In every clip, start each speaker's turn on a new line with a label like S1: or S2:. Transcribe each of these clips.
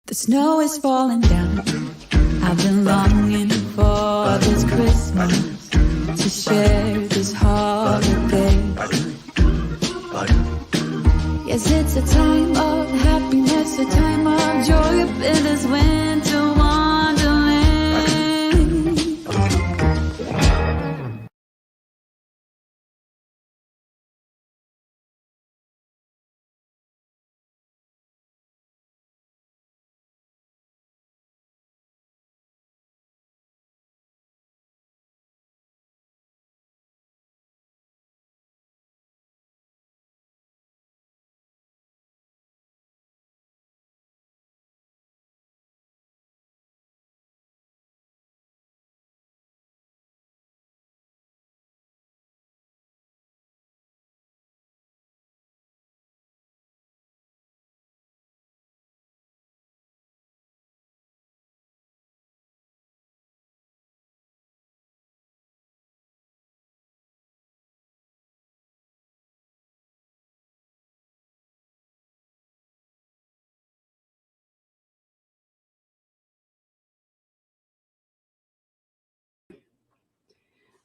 S1: The snow is falling down. I've been longing for this Christmas to share this holiday. Yes, it's a time of happiness, a time of joy up in this winter wonderland.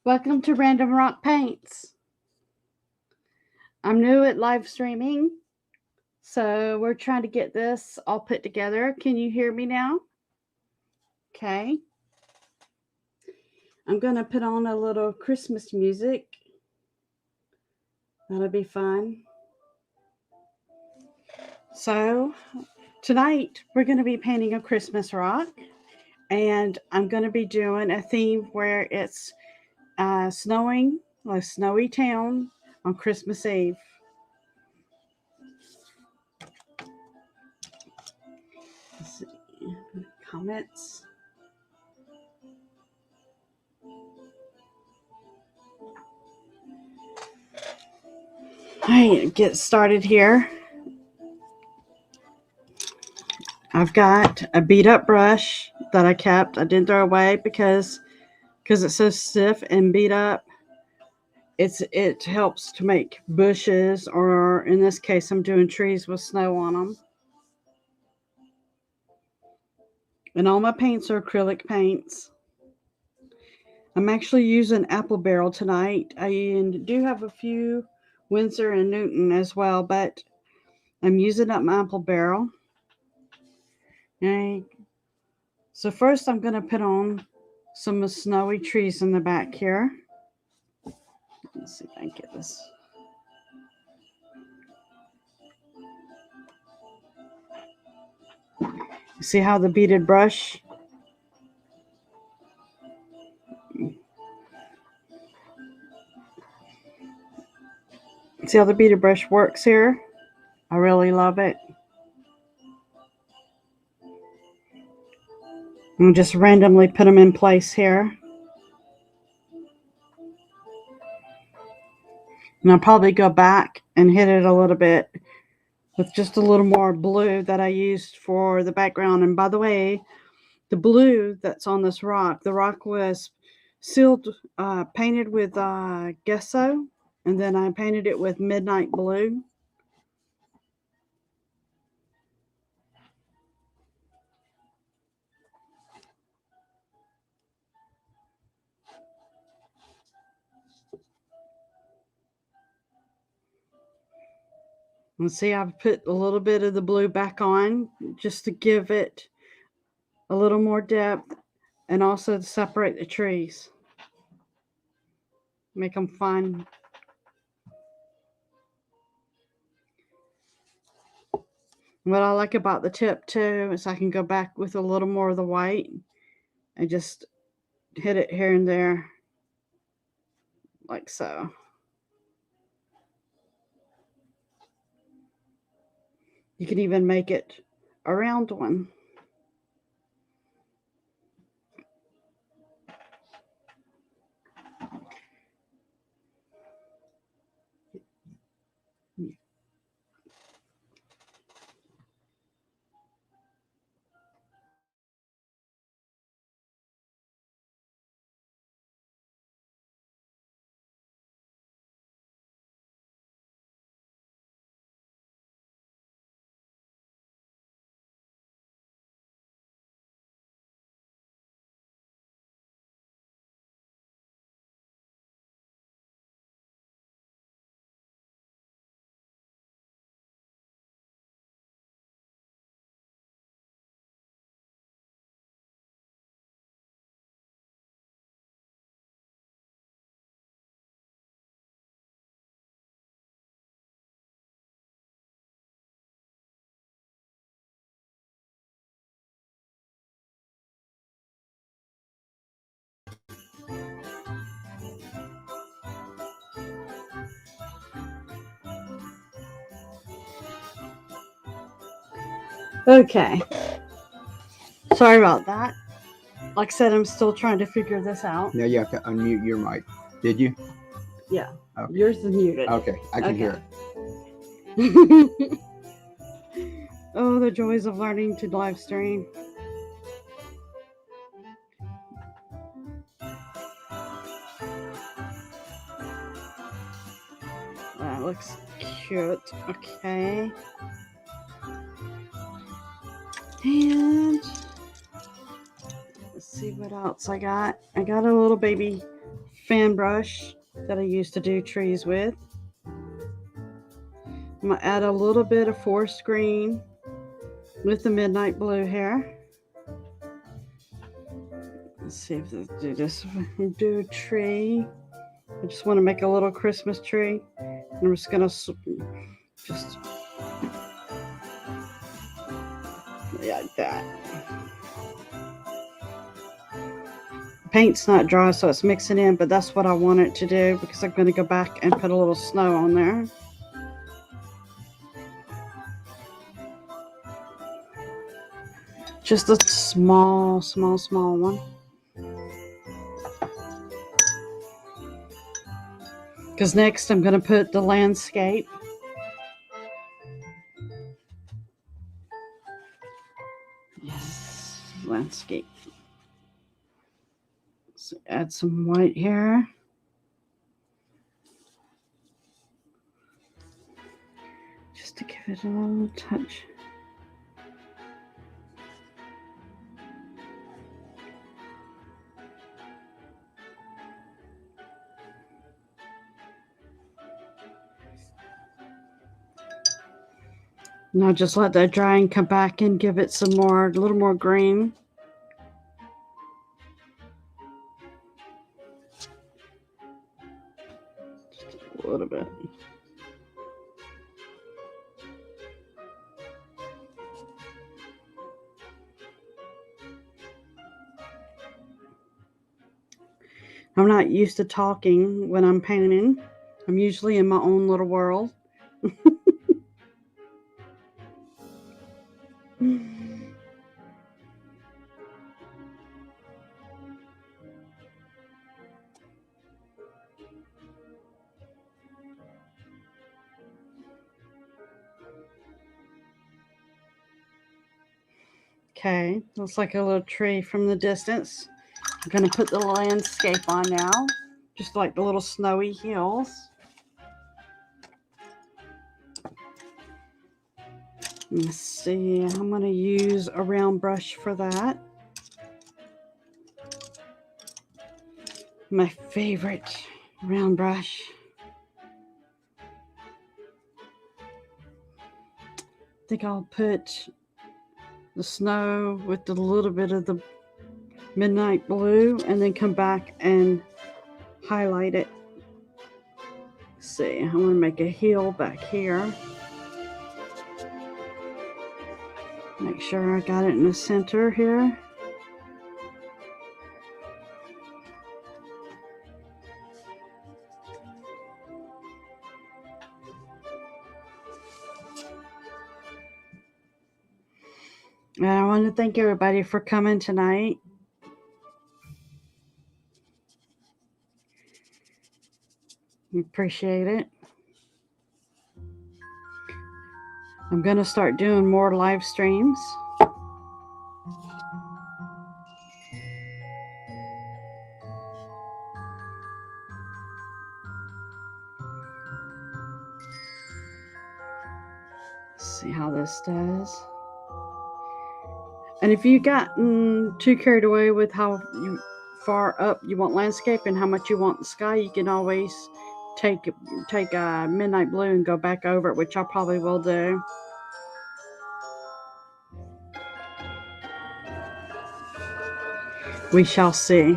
S2: Welcome to Random Rock Paints. I'm new at live streaming, so we're trying to get this all put together. Can you hear me now? Okay. I'm going to put on a little Christmas music. That'll be fun. So, tonight we're going to be painting a Christmas rock, and I'm going to be doing a theme where it's snowing, a snowy town on Christmas Eve. Let's see. Comments. All right, get started here. I've got a beat up brush that I kept. I didn't throw away because it's so stiff and beat up. It helps to make bushes, or in this case, I'm doing trees with snow on them. And all my paints are acrylic paints. I'm actually using apple barrel tonight. I do have a few Winsor and Newton as well, but I'm using up my apple barrel. Okay. So first I'm going to put on some snowy trees in the back here. Let's see if I can get this. See how the beaded brush? See how the beaded brush works here? I really love it. I'll just randomly put them in place here. And I'll probably go back and hit it a little bit with just a little more blue that I used for the background. And by the way, the blue that's on this rock, the rock was sealed, painted with gesso, and then I painted it with midnight blue. And see, I've put a little bit of the blue back on just to give it a little more depth and also to separate the trees. Make them fun. What I like about the tip too is I can go back with a little more of the white and just hit it here and there like so. You can even make it a round one. Okay. Sorry about that. Like I said, I'm still trying to figure this out.
S3: Now you have to unmute your mic. Did you?
S2: Yeah.
S3: Okay.
S2: Yours is muted.
S3: Okay, I can hear
S2: it. Oh, the joys of learning to live stream. That looks cute. Okay. And let's see what else I got. I got a little baby fan brush that I used to do trees with. I'm going to add a little bit of forest green with the midnight blue here. Let's see if I do this. Do a tree. I just want to make a little Christmas tree. And I'm just going to just like that. Paint's not dry, so it's mixing in, but that's what I want it to do because I'm going to go back and put a little snow on there. Just a small one. Because next I'm going to put the landscape. Yes, landscape. So add some white here. Just to give it a little touch. Now just let that dry and come back and give it some more, a little more green. Just a little bit. I'm not used to talking when I'm painting. I'm usually in my own little world. Okay, looks like a little tree from the distance. I'm going to put the landscape on now, just like the little snowy hills. Let's see, I'm going to use a round brush for that. My favorite round brush. I think I'll put the snow with a little bit of the midnight blue and then come back and highlight it. Let's see, I'm going to make a hill back here. Make sure I got it in the center here. And I want to thank everybody for coming tonight. Appreciate it. I'm going to start doing more live streams. Let's see how this does. And if you gotten too carried away with how far up you want landscape and how much you want the sky, you can always take midnight blue and go back over it, which I probably will do. We shall see.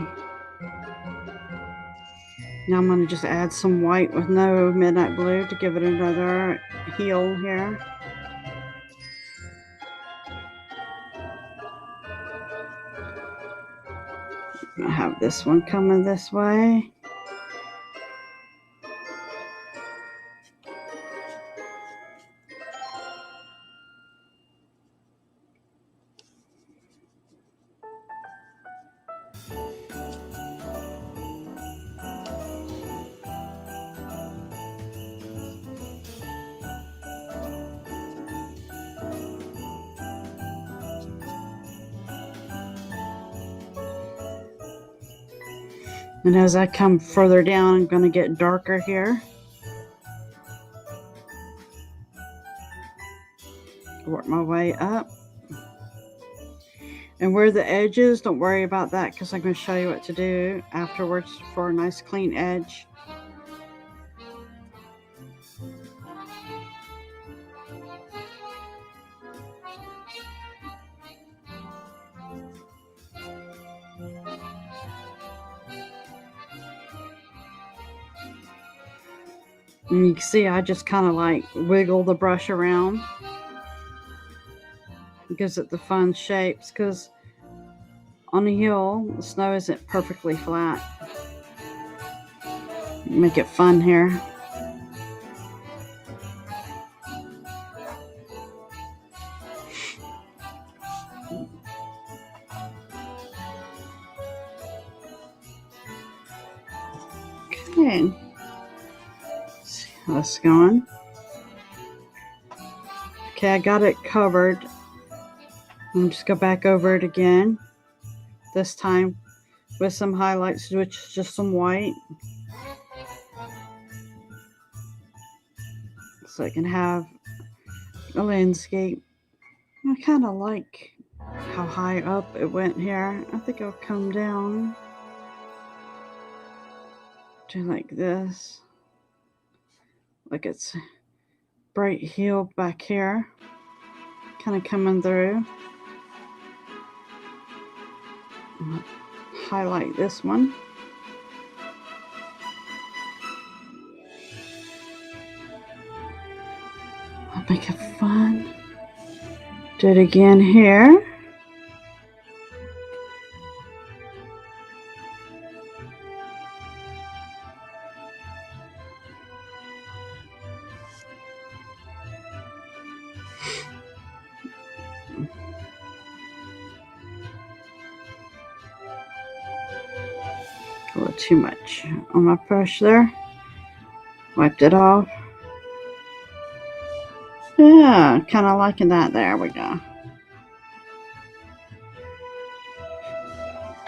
S2: Now I'm going to just add some white with no midnight blue to give it another heel here. I have this one coming this way. And as I come further down, I'm going to get darker here. Work my way up. And where the edge is, don't worry about that because I'm going to show you what to do afterwards for a nice clean edge. And you can see I just kind of like wiggle the brush around. It gives it the fun shapes because on the hill, the snow isn't perfectly flat. Make it fun here. Okay. Let's see how that's going. Okay, I got it covered. I'm just go back over it again. This time with some highlights, which is just some white. So I can have a landscape. I kind of like how high up it went here. I think I'll come down to like this. Like it's bright heel back here. Kind of coming through. Highlight this one. I'll make it fun. Do it again here. A little too much on my brush there. Wiped it off. Yeah, kind of liking that. There we go.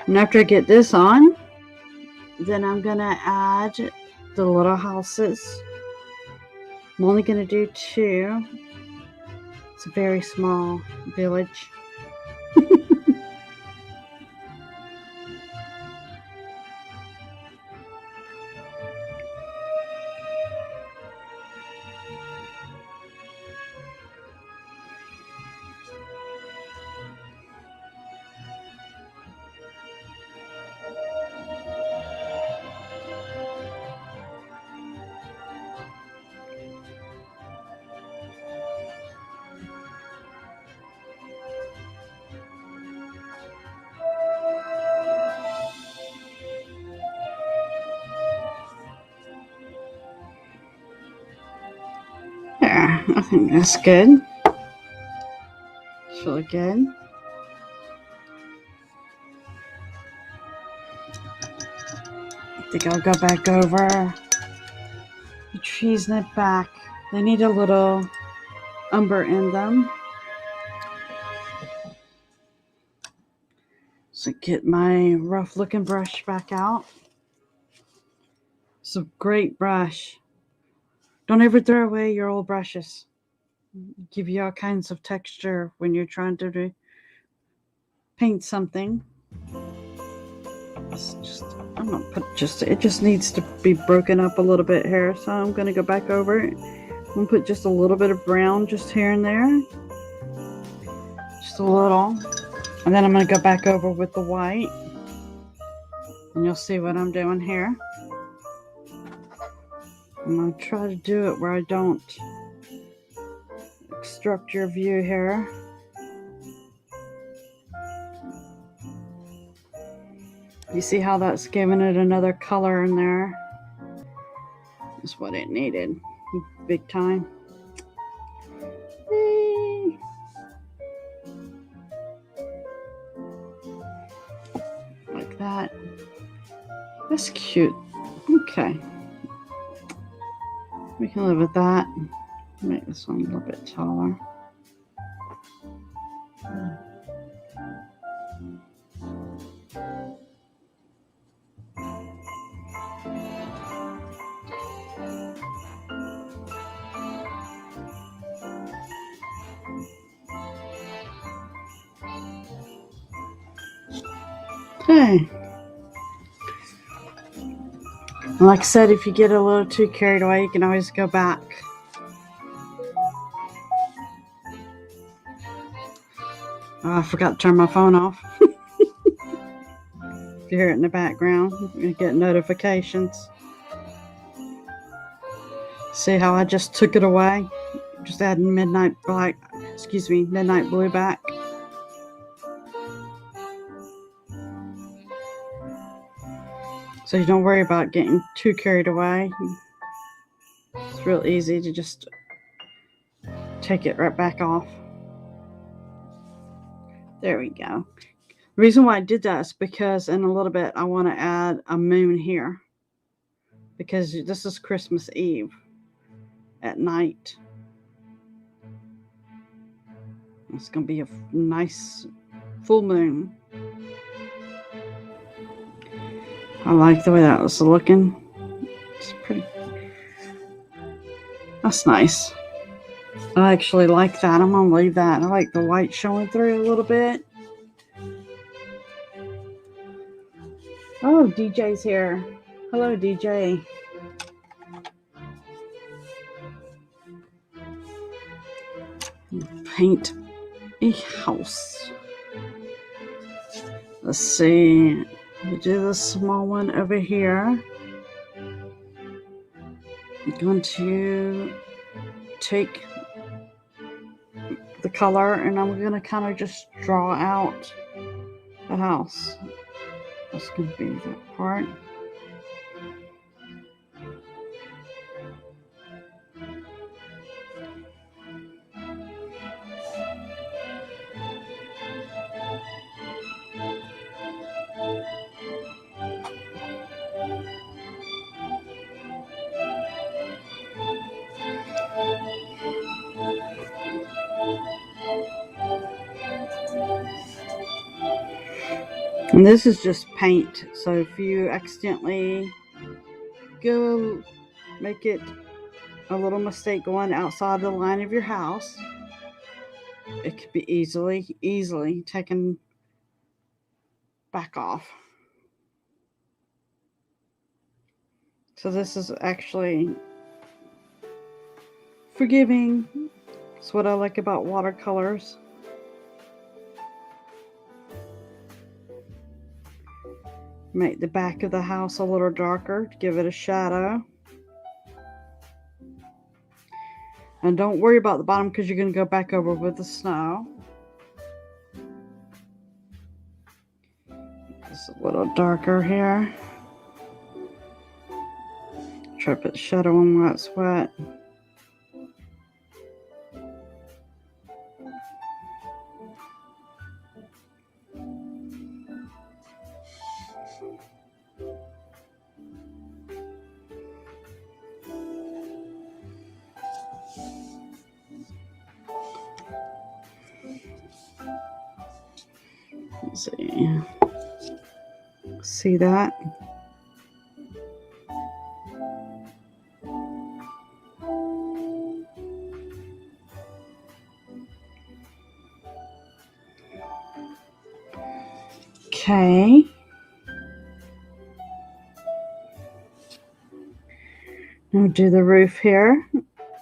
S2: And after I get this on, then I'm going to add the little houses. I'm only going to do 2. It's a very small village. There, I think that's good. It's really good. I think I'll go back over the trees in the back. They need a little umber in them. So get my rough looking brush back out. It's a great brush. Don't ever throw away your old brushes. Give you all kinds of texture when you're trying to paint something. I'm gonna put it just needs to be broken up a little bit here. So I'm gonna go back over it. I'm gonna put just a little bit of brown just here and there. Just a little. And then I'm gonna go back over with the white. And you'll see what I'm doing here. I'm going to try to do it where I don't obstruct your view here. You see how that's giving it another color in there? That's what it needed. Big time. Yay. Like that. That's cute. Okay. We can live with that. Make this one a little bit taller. Okay. Like I said, if you get a little too carried away, you can always go back. Oh, I forgot to turn my phone off. If you hear it in the background, you get notifications. See how I just took it away? Just adding midnight blue back. So you don't worry about getting too carried away. It's real easy to just take it right back off. There we go. The reason why I did that is because in a little bit I want to add a moon here. Because this is Christmas Eve at night. It's going to be a nice full moon. I like the way that was looking. It's pretty. That's nice. I actually like that. I'm going to leave that. I like the white showing through a little bit. Oh, DJ's here. Hello, DJ. Paint a house. Let's see. We do the small one over here. I'm going to take the color and I'm going to kind of just draw out the house. That's going to be that part. And this is just paint, so if you accidentally go make it a little mistake going outside the line of your house, it could be easily taken back off. So this is actually forgiving. That's what I like about watercolors. Make the back of the house a little darker to give it a shadow. And don't worry about the bottom because you're going to go back over with the snow. Just a little darker here. Try to put the shadow on while it's wet. Let's see. See that? Okay. Now do the roof here.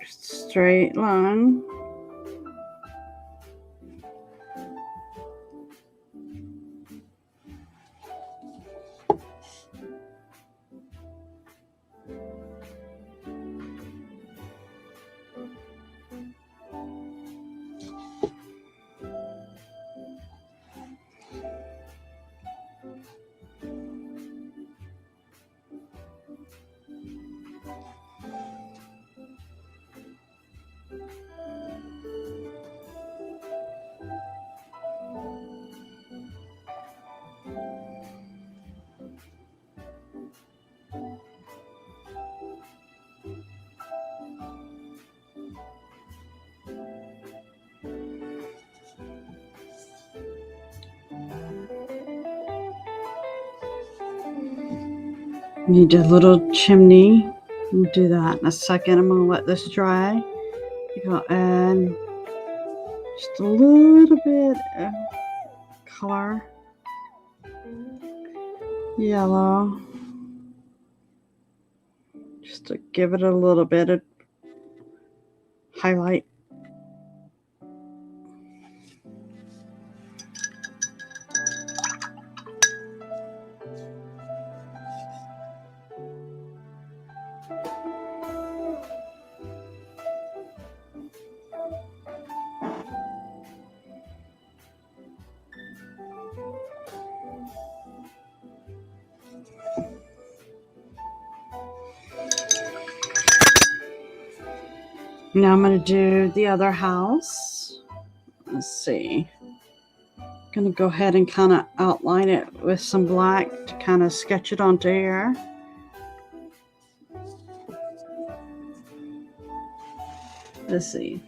S2: Just straight line. Need a little chimney. We'll do that in a second. I'm going to let this dry. I'll add just a little bit of color. yellow. Just to give it a little bit of highlight. Now I'm going to do the other house. Let's see. I'm going to go ahead and kind of outline it with some black to kind of sketch it onto here. Let's see.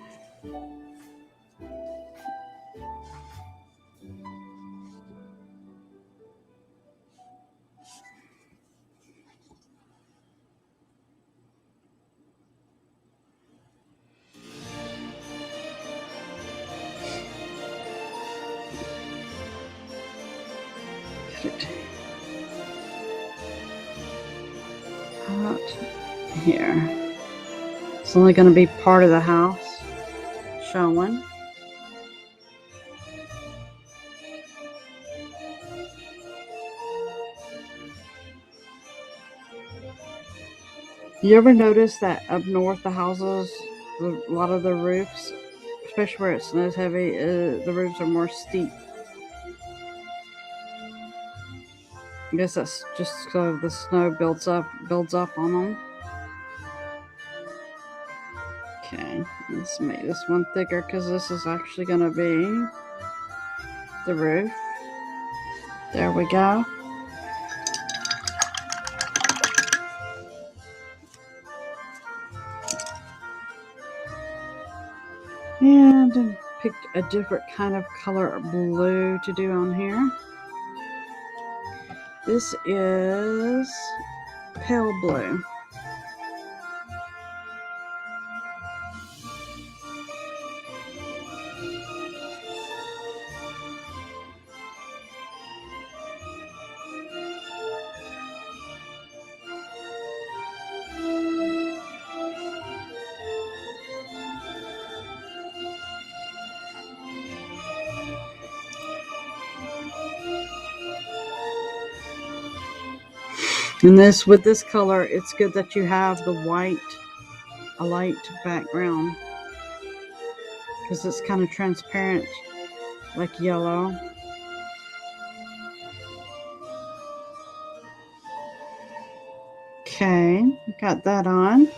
S2: Out here. It's only going to be part of the house showing. You ever notice that up north the houses, a lot of the roofs, especially where it snows heavy, the roofs are more steep? I guess that's just so the snow builds up on them. Okay, let's make this one thicker because this is actually going to be the roof. There we go. And I picked a different kind of color blue to do on here. This is pale blue. And this, with this color, it's good that you have the white, a light background, because it's kind of transparent, like yellow. Okay, got that on.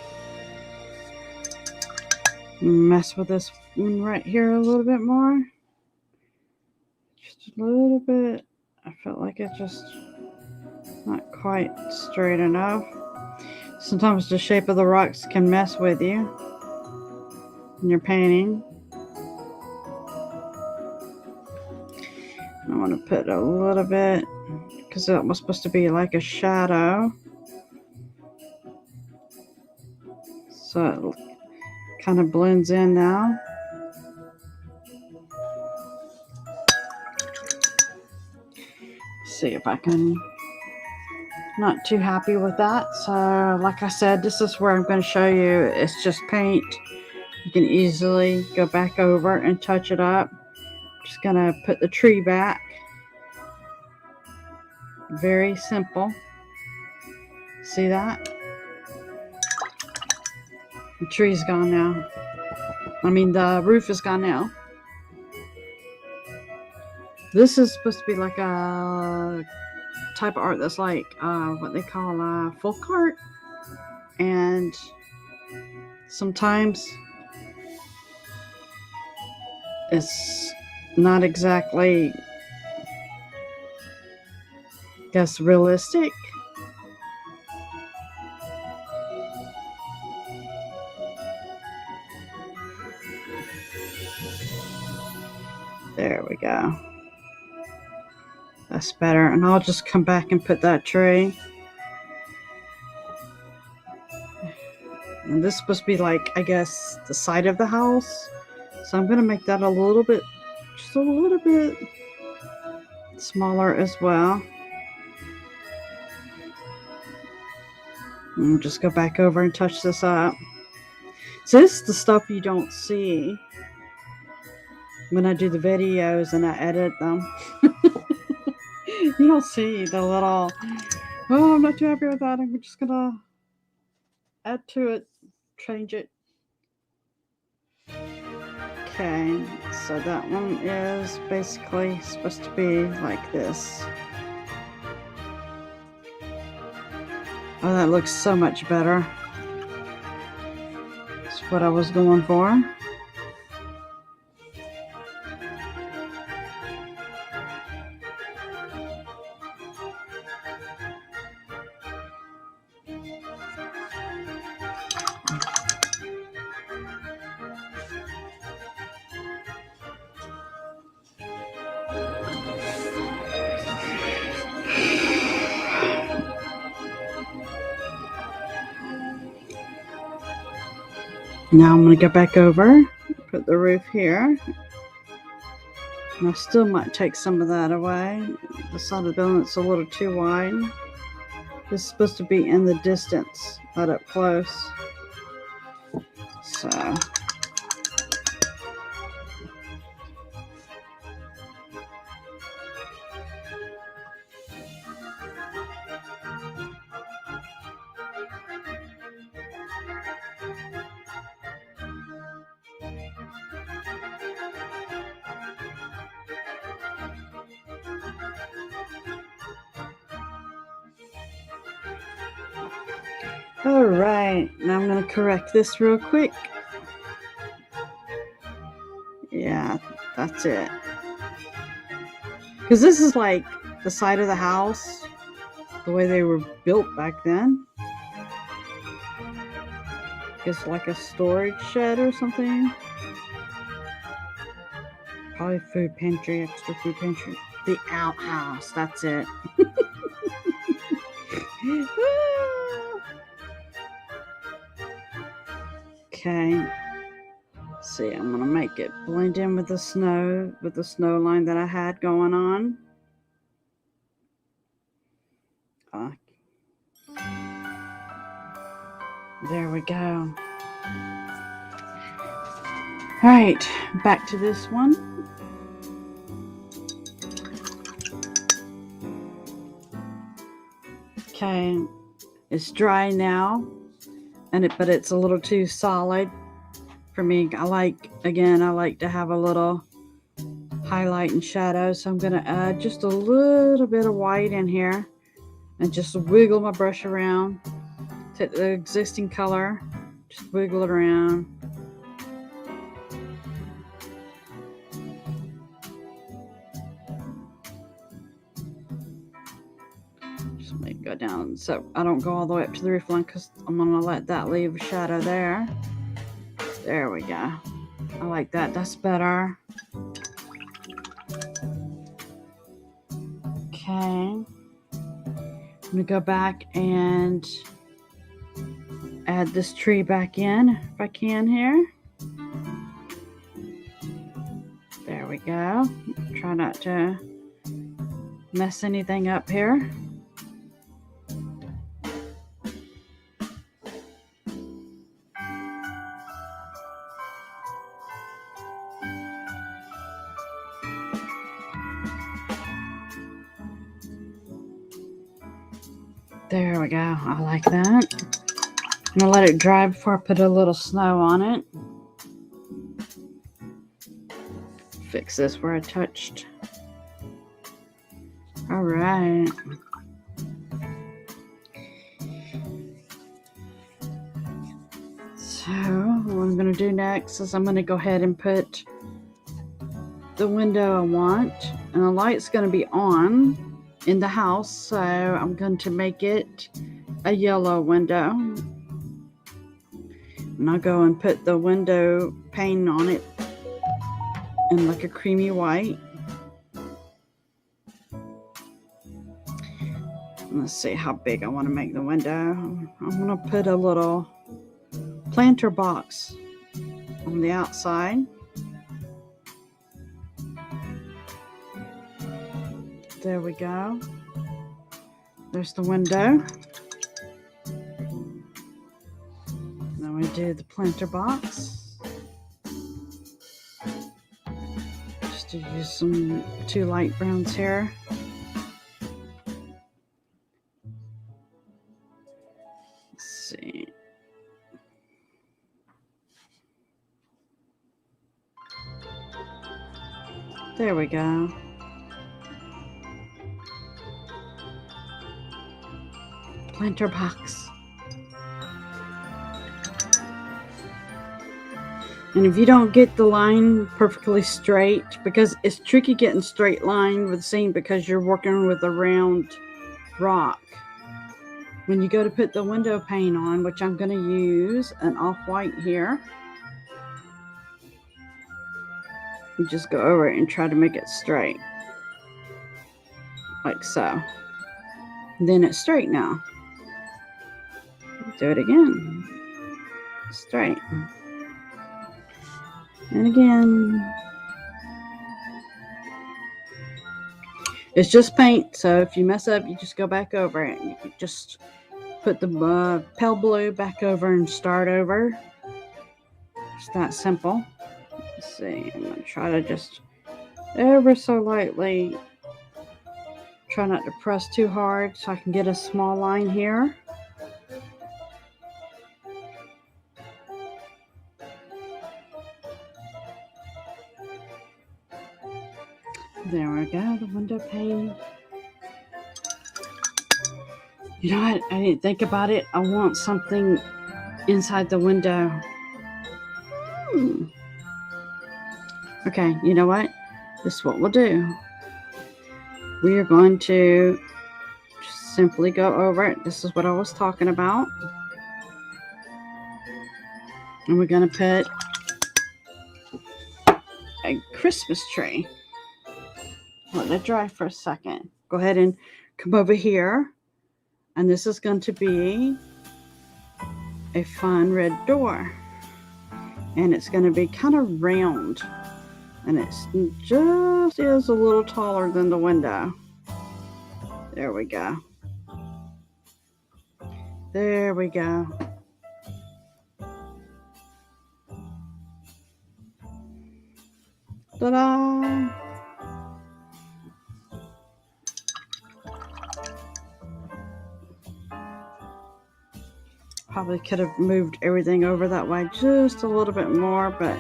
S2: Mess with this one right here a little bit more. Just a little bit. I felt like it just not quite straight enough. Sometimes the shape of the rocks can mess with you when you're painting. I want to put a little bit, because that was supposed to be like a shadow. So it kind of blends in now. See if I can. Not too happy with that. So like I said, this is where I'm going to show you. It's just paint. You can easily go back over and touch it up. Just going to put the tree back. Very simple. See that? The tree's gone now. I mean, the roof is gone now. This is supposed to be like a type of art that's like what they call folk art, and sometimes it's not exactly, I guess, realistic. There we go. That's better. And I'll just come back and put that tree. And this is supposed to be like, I guess, the side of the house. So I'm going to make that a little bit, just a little bit smaller as well. And just go back over and touch this up. So this is the stuff you don't see when I do the videos and I edit them. You don't see the little, oh, I'm not too happy with that. I'm just gonna add to it, change it. Okay, so that one is basically supposed to be like this. Oh, that looks so much better. That's what I was going for. Now I'm going to go back over, put the roof here. And I still might take some of that away. The side of the building is a little too wide. This is supposed to be in the distance, not up close. So. All right, now I'm going to correct this real quick. Yeah, that's it. Because this is like the side of the house, the way they were built back then. It's like a storage shed or something. Probably food pantry, extra food pantry. The outhouse, that's it. Okay. See, I'm gonna make it blend in with the snow line that I had going on. There we go. All right, back to this one. Okay, it's dry now, but it's a little too solid for me. I like to have a little highlight and shadow, so I'm gonna add just a little bit of white in here and just wiggle my brush around. Take the existing color, just wiggle it around. Just let it go down so I don't go all the way up to the roof line, because I'm gonna let that leave a shadow there. There we go. I like that. That's better. Okay. I'm gonna go back and add this tree back in if I can here. There we go. Try not to mess anything up here. There we go. I like that. I'm gonna let it dry before I put a little snow on it. Fix this where I touched. All right. So what I'm gonna do next is I'm gonna go ahead and put the window I want, and the light's gonna be on in the house, so I'm going to make it a yellow window. And I'll go and put the window pane on it in like a creamy white. Let's see how big I want to make the window. I'm going to put a little planter box on the outside. There we go. There's the window. do the planter box. Just to use some 2 light browns here. Let's see. There we go. Planter box. And if you don't get the line perfectly straight, because it's tricky getting straight line with seam because you're working with a round rock. When you go to put the window pane on, which I'm going to use an off-white here, you just go over it and try to make it straight. Like so. Then it's straight now. Do it again. Straight. And again. It's just paint, so if you mess up, you just go back over it. You can just put the pale blue back over and start over. It's that simple. Let's see. I'm going to try to just ever so lightly try not to press too hard so I can get a small line here. There we go, the window pane. You know what? I didn't think about it. I want something inside the window. Okay, you know what? This is what we'll do. We are going to just simply go over it. This is what I was talking about. And we're going to put a Christmas tree. Let it dry for a second. Go ahead and come over here. And this is going to be a fun red door. And it's going to be kind of round. And it's just is a little taller than the window. There we go. There we go. Ta-da! Probably could have moved everything over that way just a little bit more, but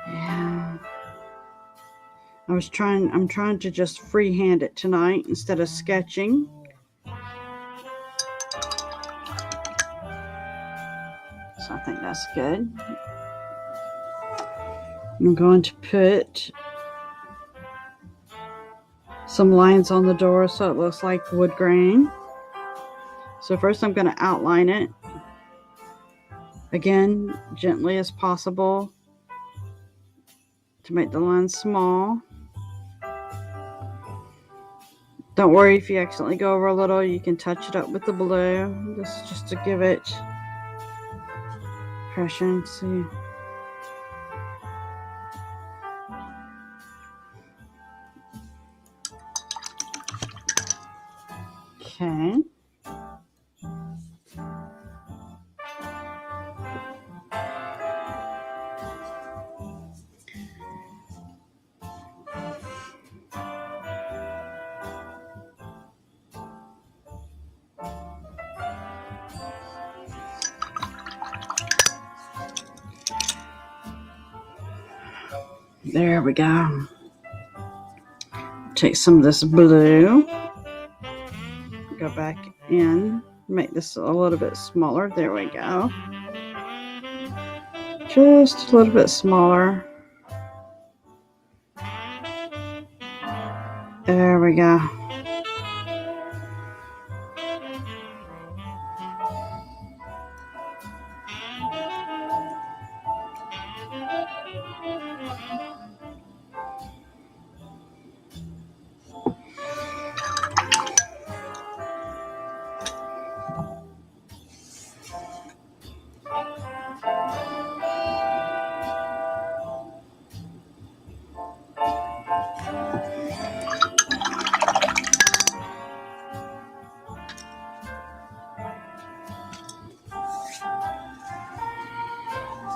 S2: yeah. I'm trying to just freehand it tonight instead of sketching. So I think that's good. I'm going to put some lines on the door so it looks like wood grain. So first I'm going to outline it. Again, gently as possible to make the lines small. Don't worry if you accidentally go over a little, you can touch it up with the blue. This is just to give it pressure. See. Okay. There we go. Take some of this blue. Go back in. Make this a little bit smaller. There we go. Just a little bit smaller. There we go.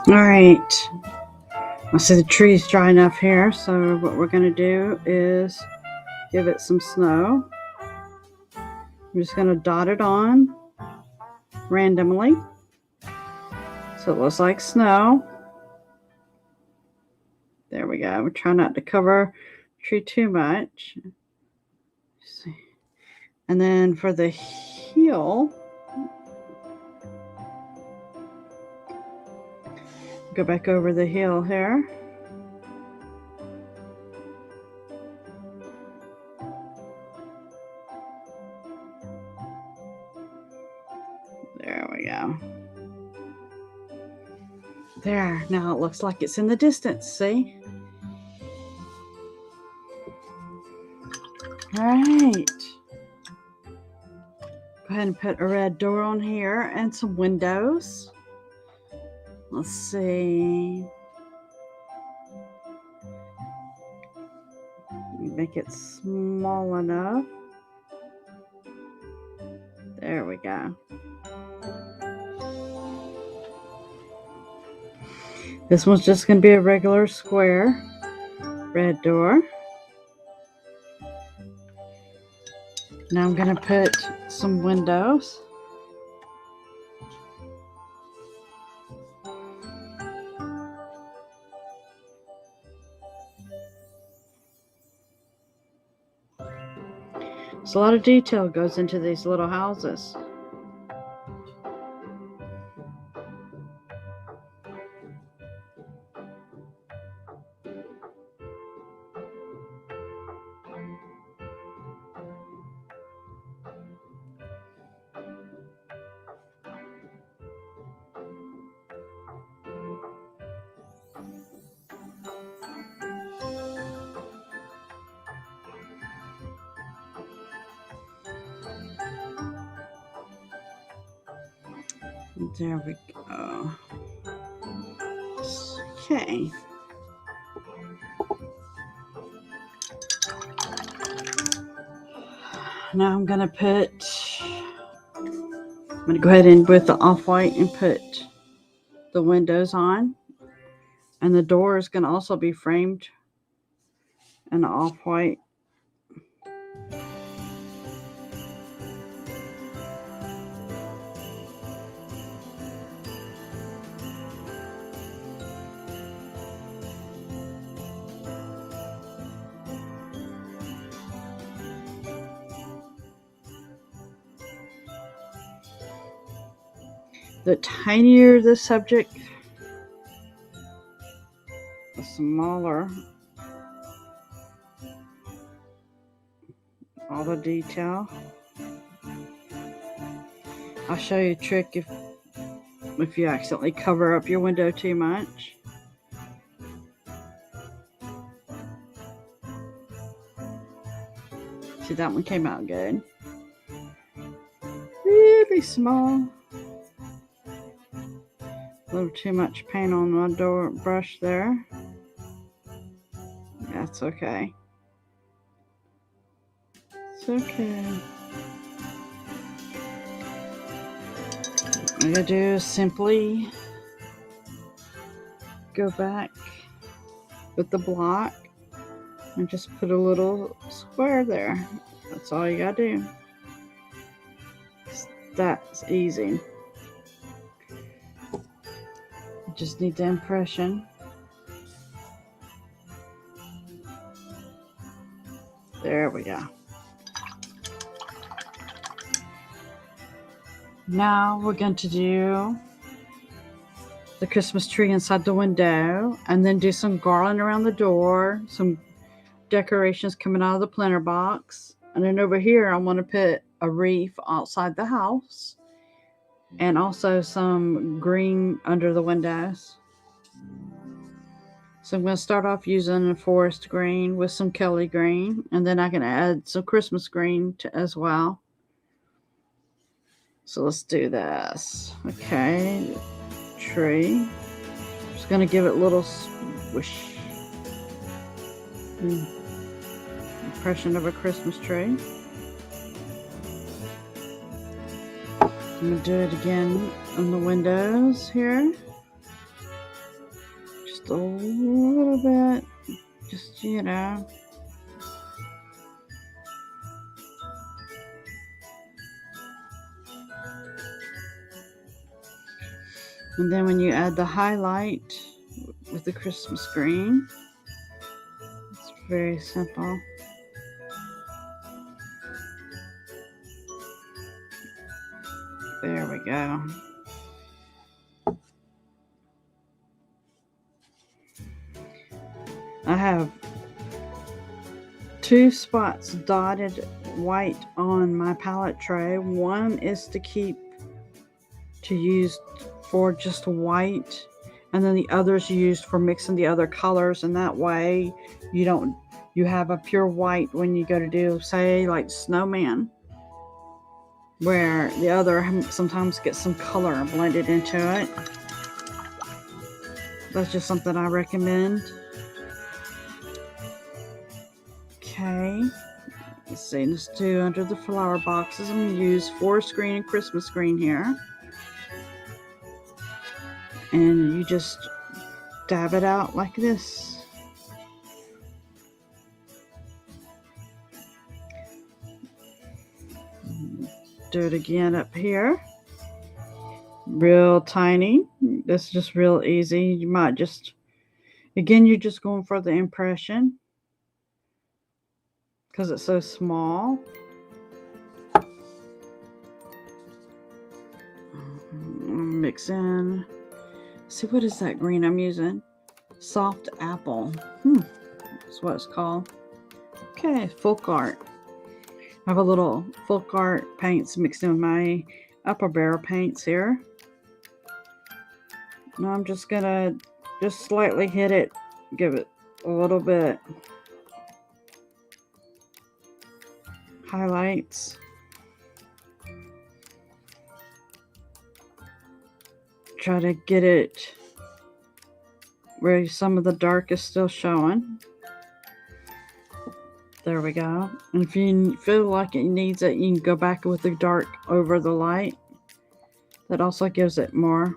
S2: All right. I see the tree's dry enough here, so what we're going to do is give it some snow. I'm just going to dot it on randomly so it looks like snow. There we go. We're trying not to cover the tree too much. And then for the heel, go back over the heel here. There we go. There, now it looks like it's in the distance, see? All right. Go ahead and put a red door on here and some windows. Let's see. Make it small enough. There we go. This one's just going to be a regular square red door. Now I'm going to put some windows. So a lot of detail goes into these little houses. There we go. Okay. Now I'm going to go ahead and with the off-white and put the windows on. And the door is going to also be framed in off-white. The tinier the subject, the smaller all the detail. I'll show you a trick if you accidentally cover up your window too much. See, that one came out good. Really small. A little too much paint on my door brush there. That's okay. It's okay. What I'm going to do is simply go back with the block and just put a little square there. That's all you got to do. That's easy. Just need the impression. There we go. Now we're going to do the Christmas tree inside the window and then do some garland around the door, some decorations coming out of the planter box. And then over here I want to put a wreath outside the house. And also some green under the windows. So I'm going to start off using a forest green with some Kelly green. And then I can add some Christmas green as well. So let's do this. Okay. Tree. Just going to give it a little swish. Impression of a Christmas tree. I'm going to do it again on the windows here. a little bit, just, you know. And then when you add the highlight with the Christmas green, it's very simple. There we go. I have 2 spots dotted white on my palette tray. One is to use for just white, and then the other is used for mixing the other colors, and that way you have a pure white when you go to do, say, like Snowman, where the other sometimes gets some color blended into it. That's just something I recommend. Okay, let's see, let's do under the flower boxes. I'm going to use forest green and Christmas green here. And you just dab it out like this. Do it again up here. Real tiny. This is just real easy. You might just, again, you're just going for the impression because it's so small. Mix in. See, what is that green I'm using? Soft apple. That's what it's called. Okay, folk art. I have a little folk art paints mixed in with my upper barrel paints here. Now I'm just gonna slightly hit it, give it a little bit highlights. Try to get it where some of the dark is still showing. There we go. And if you feel like it needs it, you can go back with the dark over the light. That also gives it more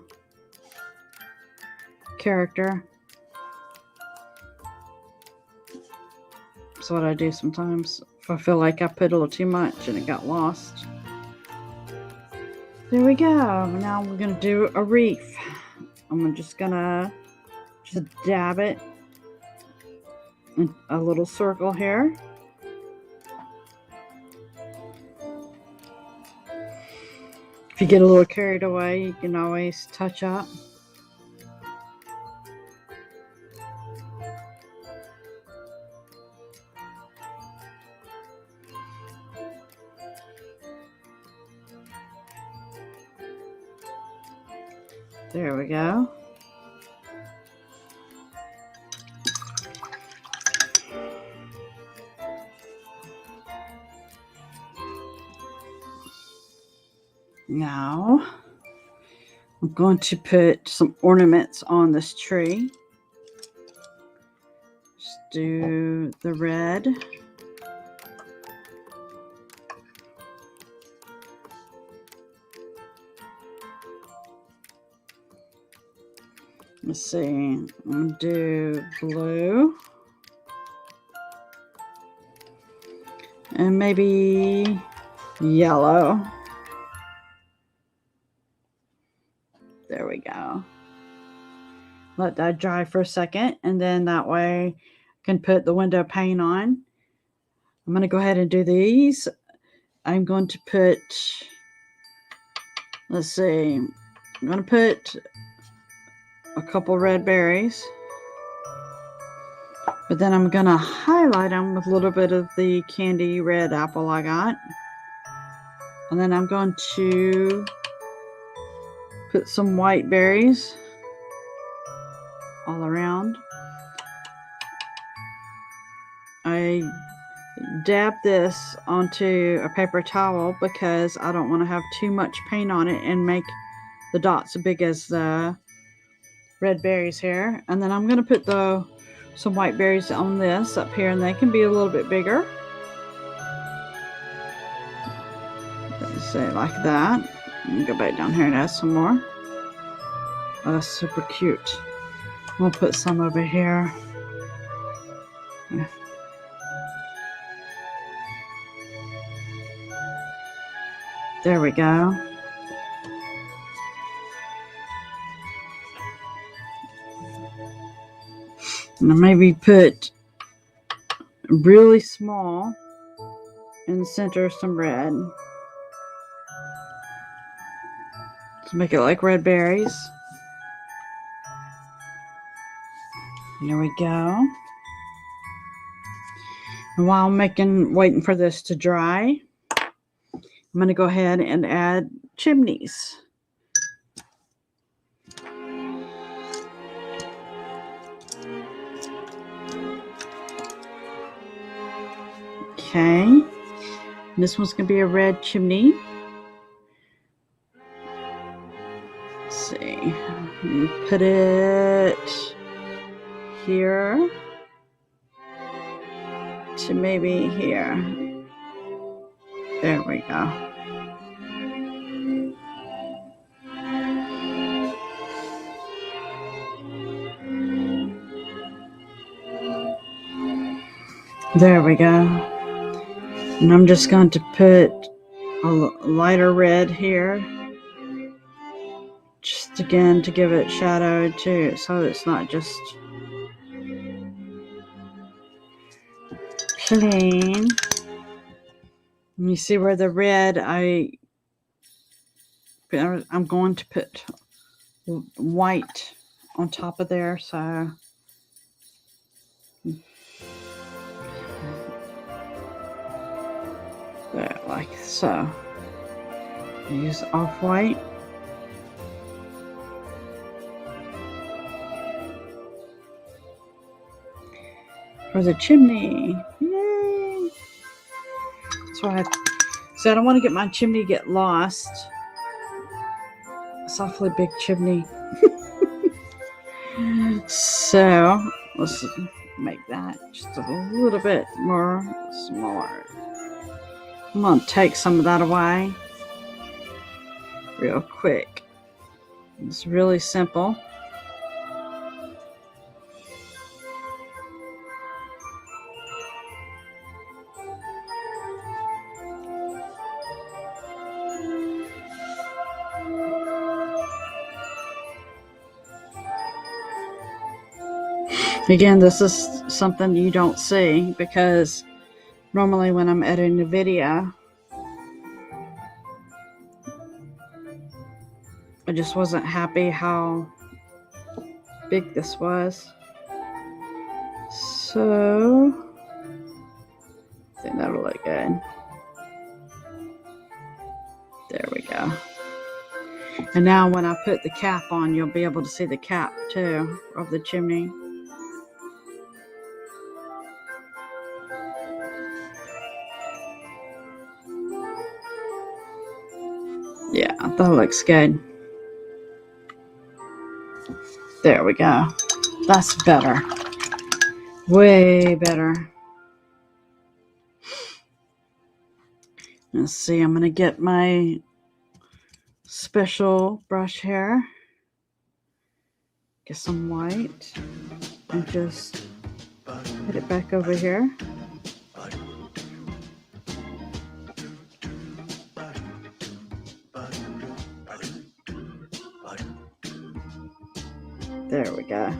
S2: character. That's what I do sometimes if I feel like I put a little too much and it got lost. There we go. Now we're going to do a wreath. I'm just going to dab it in a little circle here. If you get a little carried away, you can always touch up. There we go. Now, I'm going to put some ornaments on this tree. Just do the red. Let's see, I'm going to do blue. And maybe yellow. There we go. Let that dry for a second, and then that way I can put the window pane on. I'm going to go ahead and do these. I'm going to put, let's see, I'm going to put a couple red berries, but then I'm going to highlight them with a little bit of the candy red apple I got. And then I'm going to put some white berries all around. I dab this onto a paper towel because I don't want to have too much paint on it and make the dots as big as the red berries here. And then I'm going to put some white berries on this up here, and they can be a little bit bigger. Let's say like that. Let me go back down here and add some more. Oh, that's super cute. We'll put some over here. There we go. And maybe put really small in the center some red to make it like red berries. There we go. And while I'm waiting for this to dry, I'm going to go ahead and add chimneys. Okay. And this one's going to be a red chimney. Let's see. Put it here to maybe here. There we go. There we go. And I'm just going to put a lighter red here. Just again to give it shadow too, so it's not just plain. And you see where the red I'm going to put white on top of there, so there, like so. Use off-white. For the chimney. Yay! So I don't want to get my chimney get lost. It's awfully big chimney. So let's make that just a little bit more smaller. I'm going to take some of that away real quick. It's really simple. Again, this is something you don't see because normally when I'm editing a video, I just wasn't happy how big this was. So I think that'll look good. There we go. And now when I put the cap on, you'll be able to see the cap too of the chimney. Yeah, that looks good. There we go. That's better. Way better. Let's see, I'm going to get my special brush here. Get some white and just put it back over here. There we go.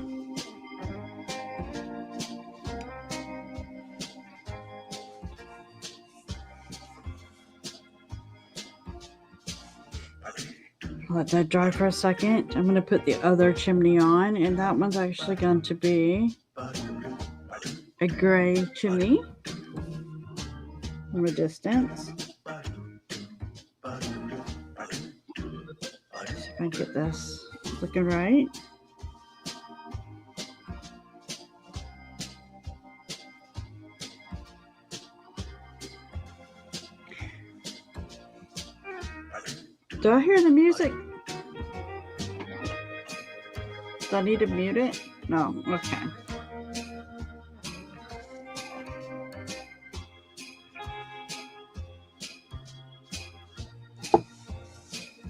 S2: Let that dry for a second. I'm going to put the other chimney on, and that one's actually going to be a gray chimney from a distance. See if I can get this looking right. Do I hear the music? Do I need to mute it? No, okay.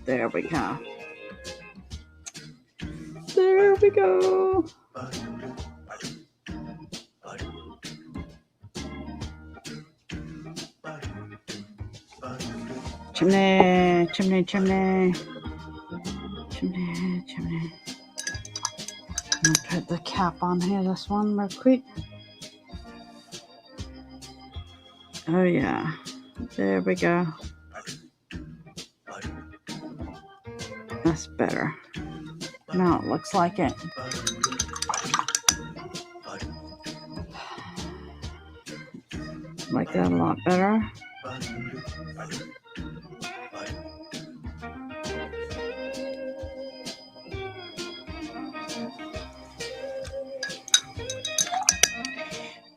S2: There we go. There we go. Chimney, chimney, chimney. Chimney, chimney. I'm going to put the cap on here, this one, real quick. Oh, yeah. There we go. That's better. Now it looks like it. Like that a lot better.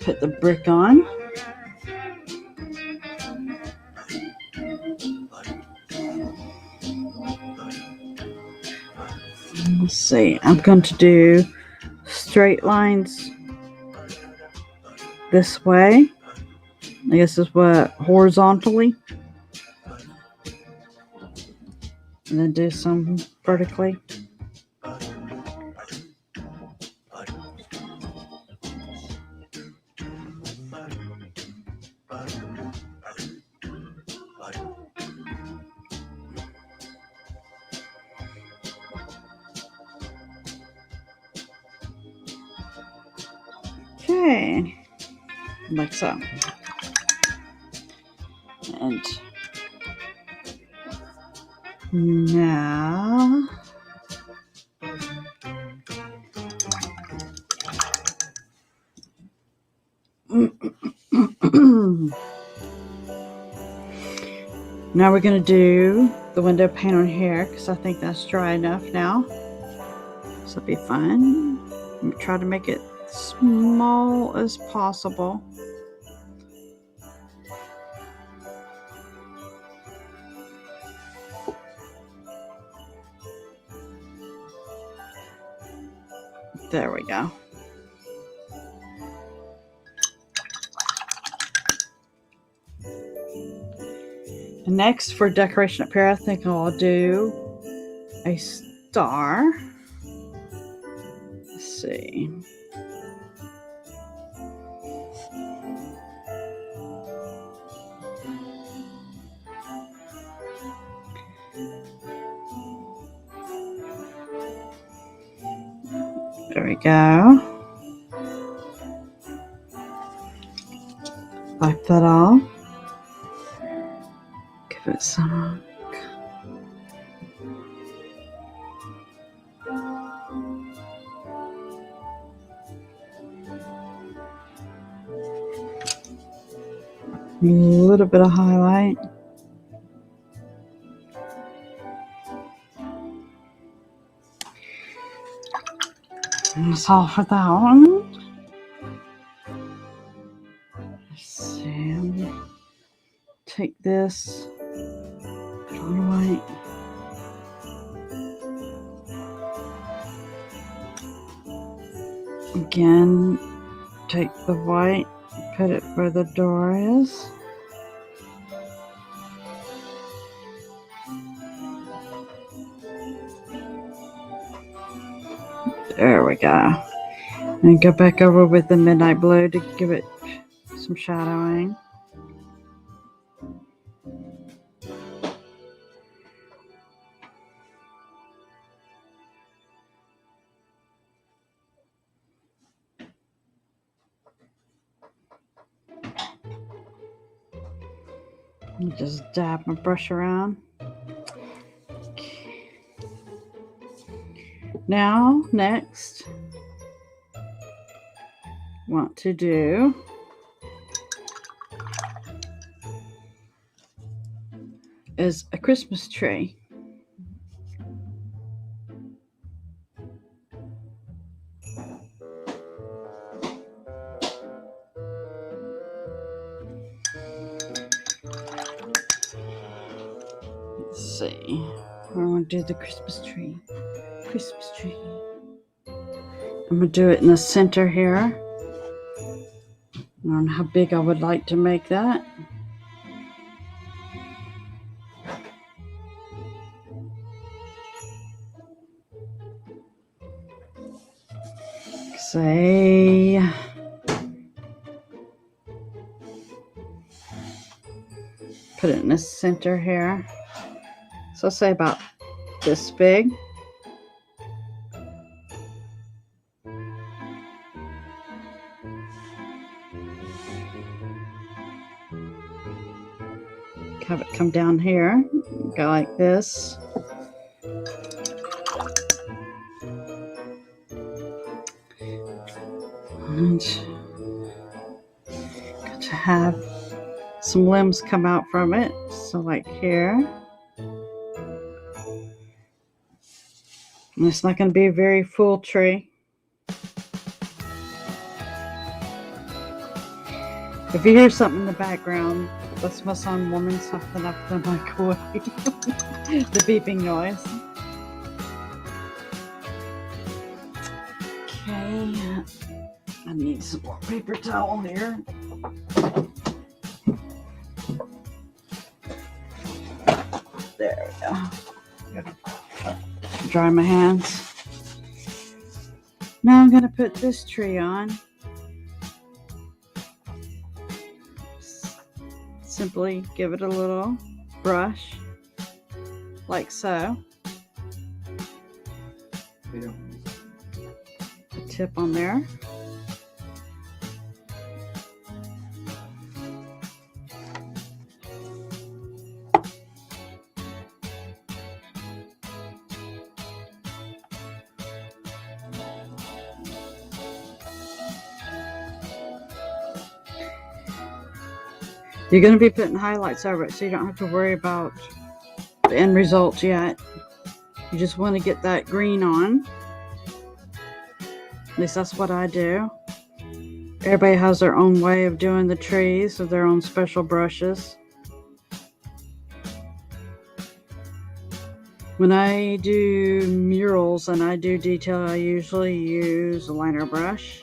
S2: Put the brick on. Let's see. I'm going to do straight lines this way. I guess this is what horizontally. And then do some vertically. Okay, like so. And now now we're going to do the window pane on here because I think that's dry enough now. So it'll be fun. I'm going to try to make it small as possible. There we go. And next for decoration up here, I think I'll do a star. Let's see. There we go. Wipe that off. Give it some. A little bit of highlight. And that's all for that one. Let's see. Take this. Put it on white. Again, take the white, put it where the door is. There we go. And go back over with the midnight blue to give it some shadowing. Just dab my brush around. Okay. Now, next, want to do is a Christmas tree. Let's see. I want to do the Christmas tree. Christmas tree. I'm going to do it in the center here. I don't know how big I would like to make that. Say put it in the center here. So say about this big. Have it come down here, go like this. And got to have some limbs come out from it. So like here. And it's not going to be a very full tree. If you hear something in the background, that's my son warming something up in the microwave. The beeping noise. Okay. I need some more paper towel here. There we go. Dry my hands. Now I'm going to put this tree on. Simply give it a little brush, like so.
S3: Yeah.
S2: A tip on there. You're going to be putting highlights over it, so you don't have to worry about the end result yet. You just want to get that green on. At least that's what I do. Everybody has their own way of doing the trees with their own special brushes. When I do murals and I do detail, I usually use a liner brush.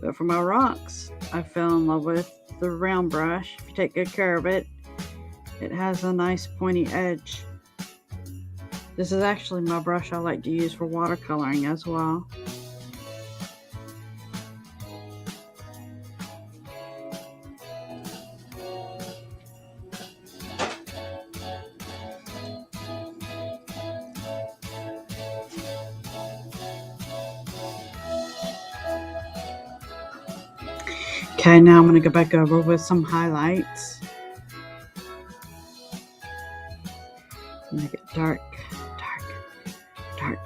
S2: But for my rocks, I fell in love with the round brush. If you take good care of it, it has a nice pointy edge. This is actually my brush I like to use for watercoloring as well. Okay, now I'm going to go back over with some highlights. Make it dark, dark, dark.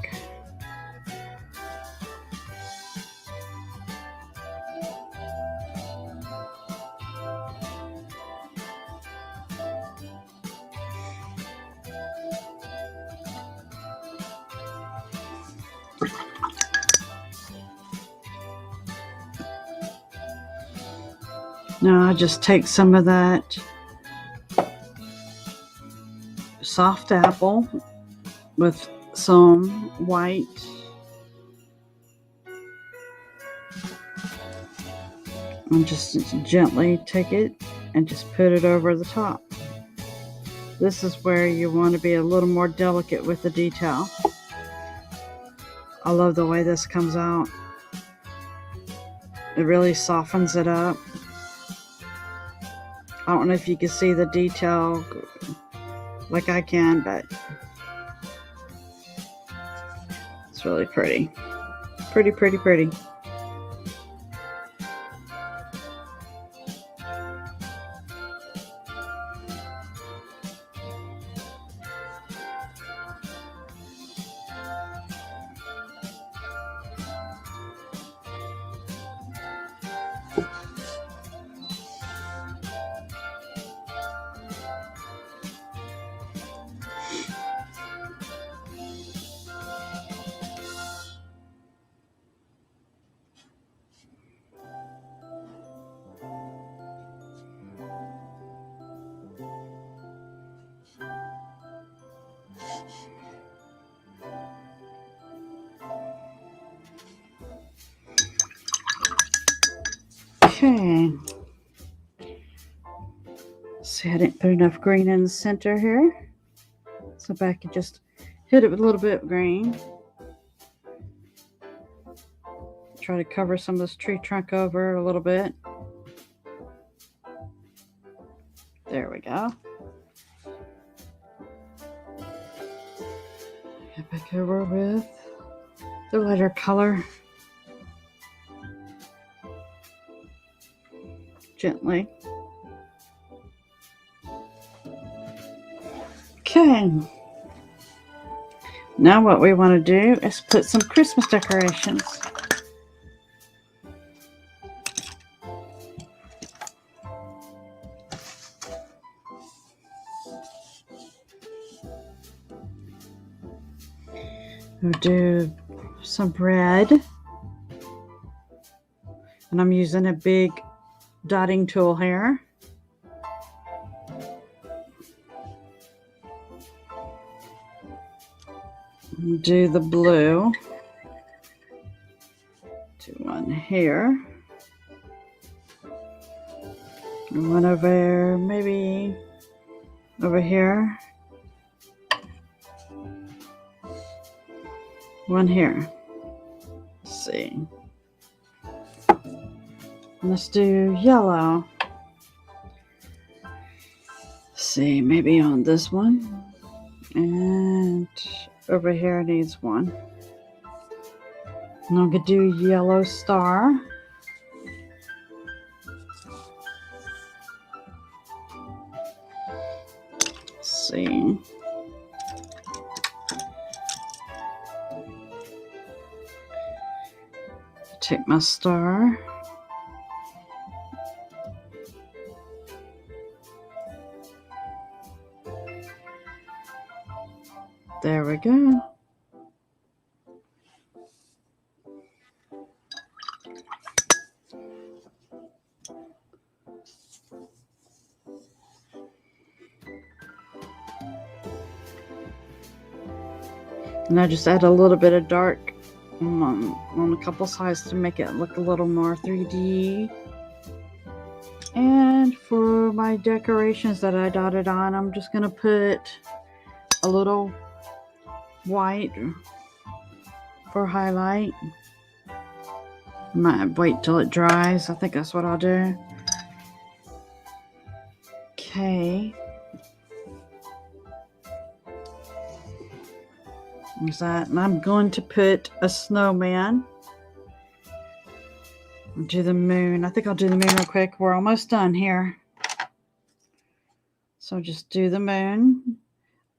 S2: Now I just take some of that soft apple with some white and just gently take it and just put it over the top. This is where you want to be a little more delicate with the detail. I love the way this comes out. It really softens it up. I don't know if you can see the detail like I can, but it's really pretty. Pretty, pretty, pretty. Okay. See, I didn't put enough green in the center here. So if I could just hit it with a little bit of green. Try to cover some of this tree trunk over a little bit. There we go. Get back over with the lighter color. Gently. Okay. Now what we want to do is put some Christmas decorations. We'll do some red. And I'm using a big dotting tool here. Do the blue. Do one here. And one over, maybe over here. One here. Let's see. Let's do yellow. Let's see, maybe on this one. And over here needs one. And I'm going to do yellow star. Let's see. Take my star. There we go. And I just add a little bit of dark on a couple sides to make it look a little more 3D. And for my decorations that I dotted on, I'm just going to put a little white for highlight. Might wait till it dries. I think that's what I'll do. Okay. There's that. And I'm going to put a snowman. Do the moon. I think I'll do the moon real quick. We're almost done here. So just do the moon.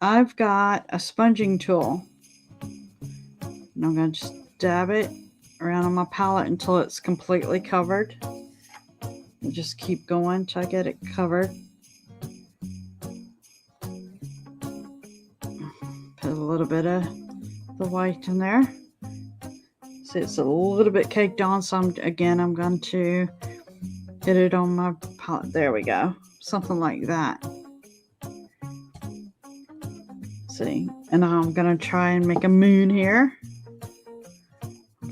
S2: I've got a sponging tool. And I'm going to just dab it around on my palette until it's completely covered. And just keep going until I get it covered. Put a little bit of the white in there. See, it's a little bit caked on, so I'm going to hit it on my palette. There we go. Something like that. See, and I'm going to try and make a moon here.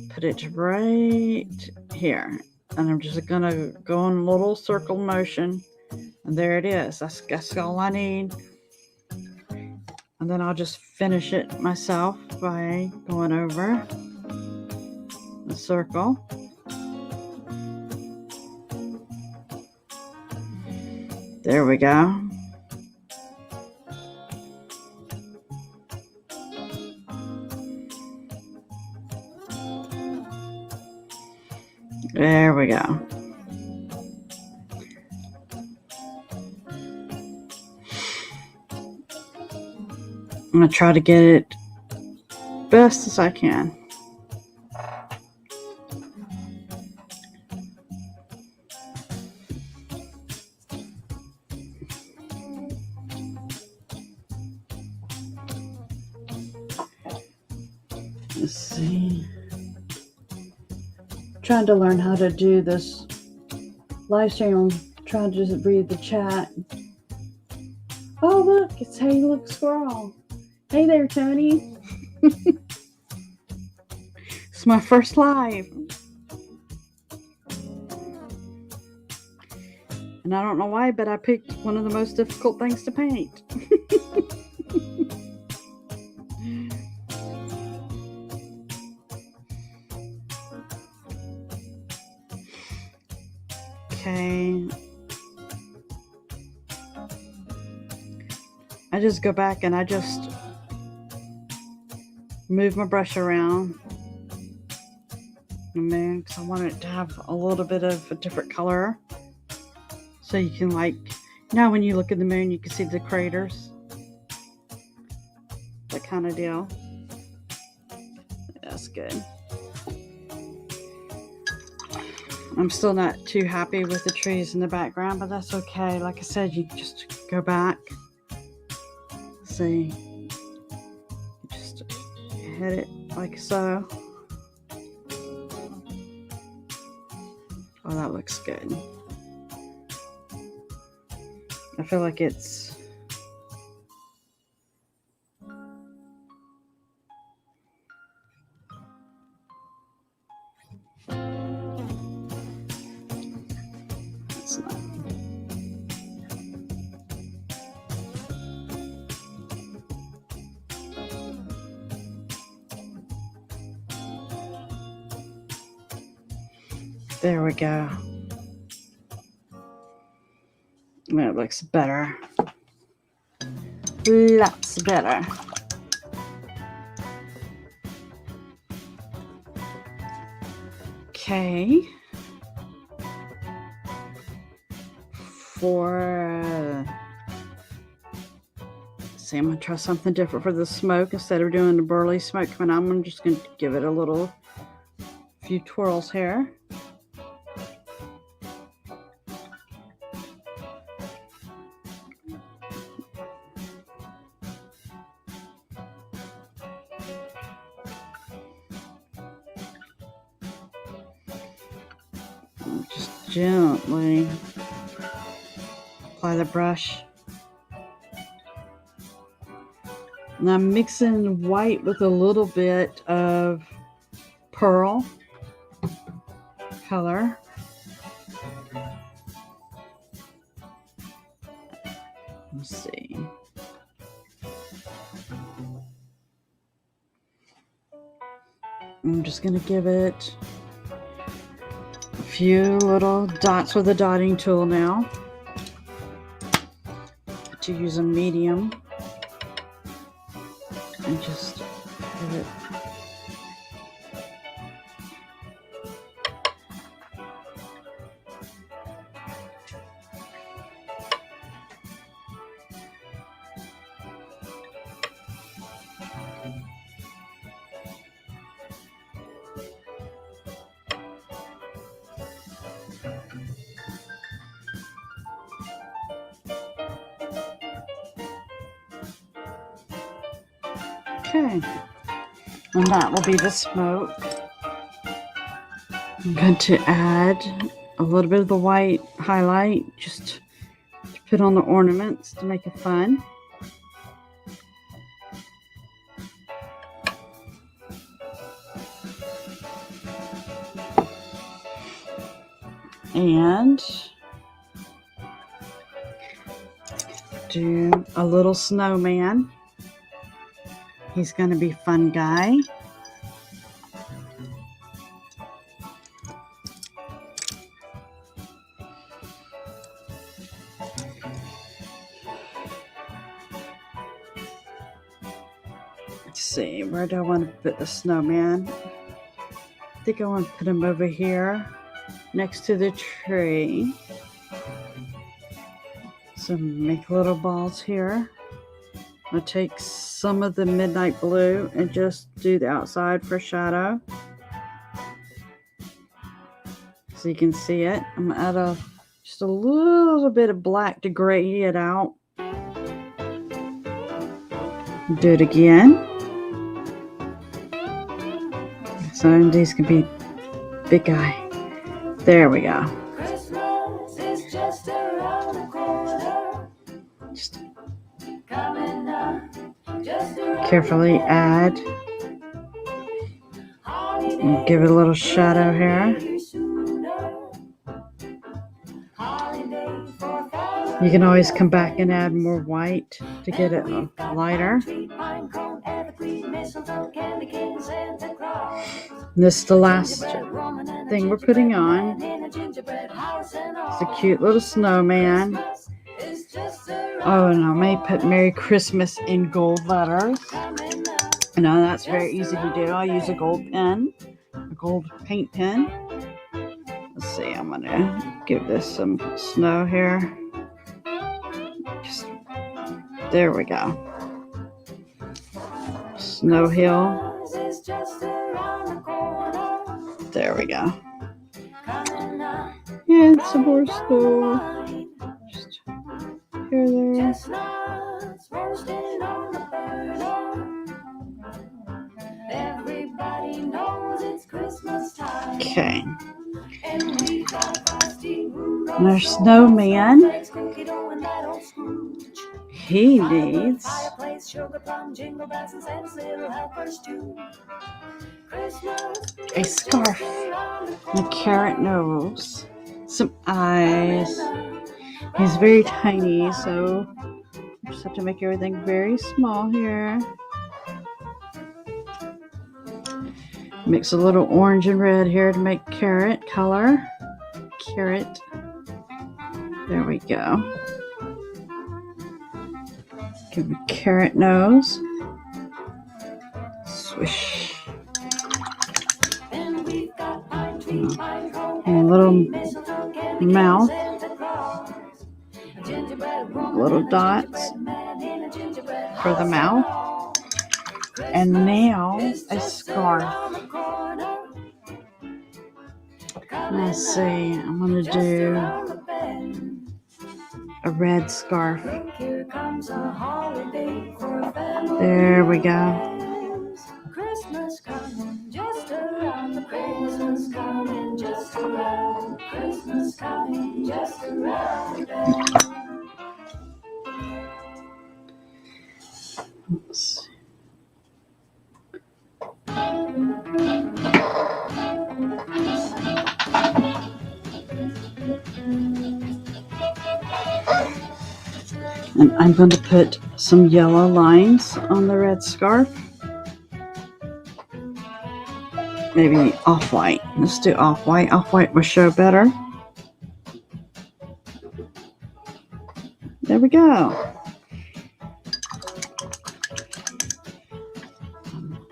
S2: Put it right here. And I'm just going to go in a little circle motion. And there it is. That's all I need. And then I'll just finish it myself by going over the circle. There we go. There we go. I'm going to try to get it best as I can. Let's see. Trying to learn how to do this live stream. I'm trying to just read the chat. Oh, look, it's Hey Look Squirrel. Hey there, Tony. It's my first live. And I don't know why, but I picked one of the most difficult things to paint. Okay. I just go back and I just move my brush around in there because I want it to have a little bit of a different color. So you can, like, now when you look at the moon, you can see the craters. That kind of deal. That's good. I'm still not too happy with the trees in the background, but that's okay. Like I said, you just go back. See. Just hit it like so. Oh, that looks good. I feel like it's not. There we go. That looks better. Lots better. Okay. See, I'm gonna try something different for the smoke. Instead of doing the burly smoke coming out, I'm just gonna give it a few twirls here. Just gently apply the brush. And I'm mixing white with a little bit of pearl color. Let's see. I'm just going to give it a few little dots with a dotting tool now. To use a medium. And just give it. Okay, and that will be the smoke. I'm going to add a little bit of the white highlight just to put on the ornaments to make it fun. And do a little snowman. He's going to be a fun guy. Let's see, where do I want to put the snowman? I think I want to put him over here next to the tree. So make little balls here. I'll take some of the midnight blue and just do the outside for shadow. So you can see it. I'm going to add just a little bit of black to gray it out. Do it again. So these can be big guy. There we go.
S1: Christmas is just around the corner.
S2: Just
S1: Coming up, just around
S2: carefully add. And give it a little shadow here. You can always come back and add more white to get it lighter. And this is the last thing we're putting on. It's a cute little snowman. Oh, and I may put Merry Christmas in gold letters. I know that's very easy to do. I'll use a gold pen, a gold paint pen. Let's see, I'm going to give this some snow here. There we go. Snow Hill. There we go. And some more snow. Just here, there. Okay. And our snowman. He needs a scarf and a carrot nose, some eyes. He's very tiny, so I just have to make everything very small here. Mix a little orange and red here to make carrot color. Carrot. There we go. Give him a carrot nose. Swish. And a little mouth. Little dots for the mouth. And now a scarf. Let's see, I'm going to do a red scarf. There we go. Christmas coming just around, Christmas coming just around, Christmas coming just around. Oops. And I'm going to put some yellow lines on the red scarf. Maybe off-white. Let's do off-white. Off-white will show better. There we go.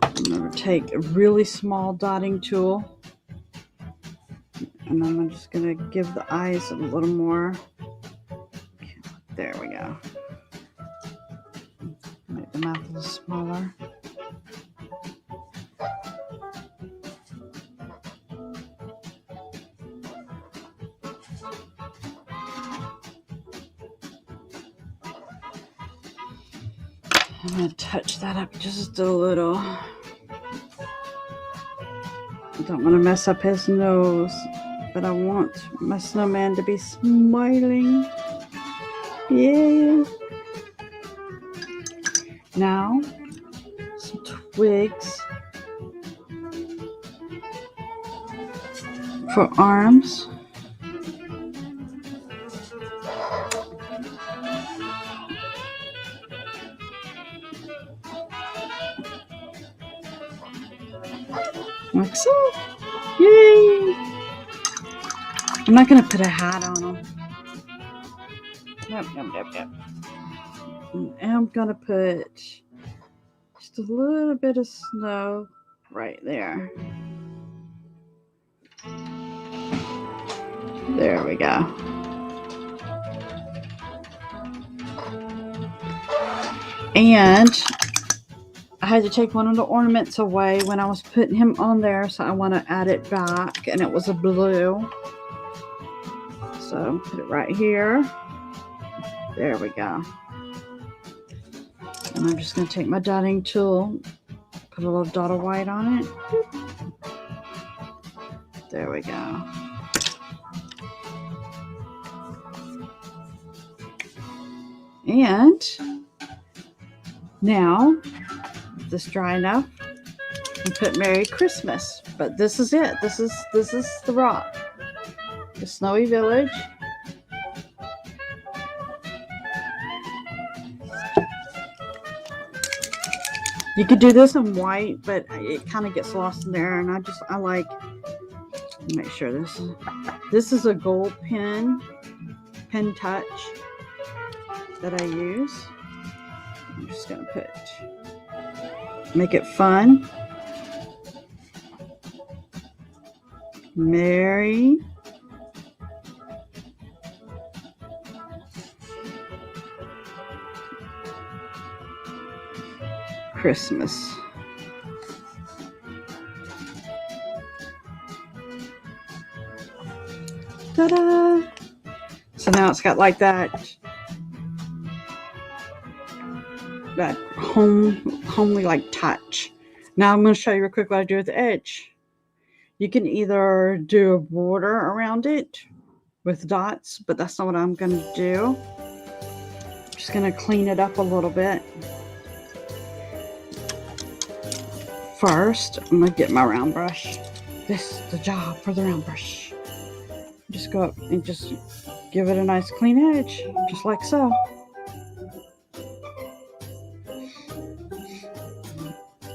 S2: I'm going to take a really small dotting tool. And I'm just going to give the eyes a little more. There we go. Make the mouth a little smaller. I'm going to touch that up just a little. I don't want to mess up his nose, but I want my snowman to be smiling. Yay! Now, some twigs for arms. Like so. Yay! I'm not going to put a hat on them. Yep. And I'm going to put just a little bit of snow right there. There we go. And I had to take one of the ornaments away when I was putting him on there, so I want to add it back, and it was a blue. So put it right here. There we go. And I'm just going to take my dotting tool, put a little dot of white on it. There we go. And now, if this is dry enough, we put Merry Christmas. But this is it. This is the rock. The Snowy Village. You could do this in white, but it kind of gets lost in there, and I like to make sure this is a gold pen touch. that I use. I'm just going to make it fun. Merry Christmas. Ta-da! So now it's got like that homely like touch. Now I'm going to show you real quick what I do with the edge. You can either do a border around it with dots, but that's not what I'm going to do. I'm just going to clean it up a little bit. First, I'm going to get my round brush. This is the job for the round brush. Just go up and just give it a nice clean edge, just like so.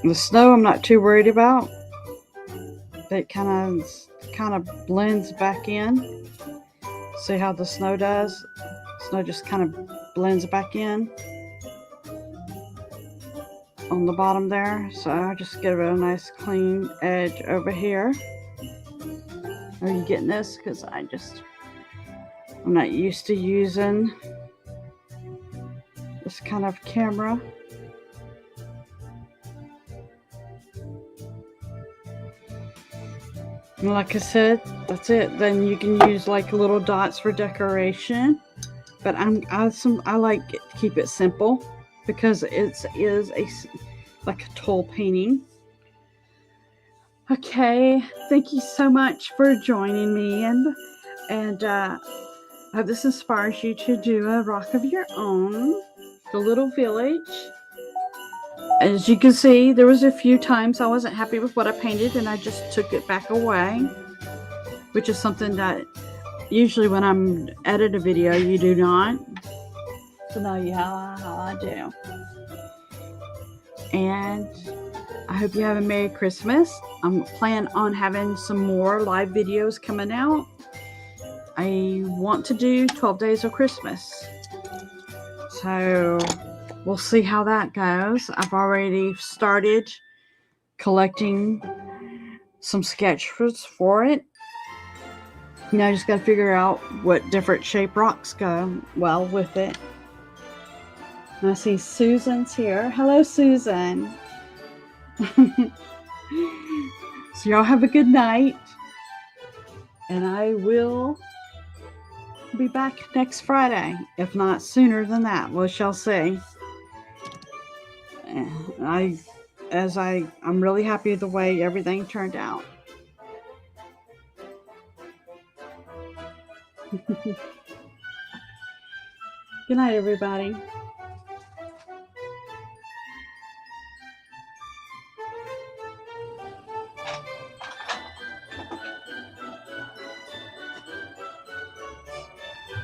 S2: The snow I'm not too worried about. It kind of blends back in. See how the snow does? Snow just kind of blends back in on the bottom there. So I just give it a nice clean edge over here. Are you getting this? Because I'm not used to using this kind of camera. And like I said, that's it. Then you can use like little dots for decoration. But I like to keep it simple because it is like a tool painting. Okay, thank you so much for joining me, and I hope this inspires you to do a rock of your own, the little village. As you can see, there was a few times I wasn't happy with what I painted and I just took it back away, which is something that usually when I'm edit a video, you do not. So now you know how I do. And I hope you have a Merry Christmas. I'm planning on having some more live videos coming out. I want to do 12 Days of Christmas. So we'll see how that goes. I've already started collecting some sketches for it. Now I just got to figure out what different shape rocks go well with it. And I see Susan's here. Hello, Susan. So y'all have a good night. And I will be back next Friday, if not sooner than that. We shall see. I'm really happy with the way everything turned out. Good night, everybody.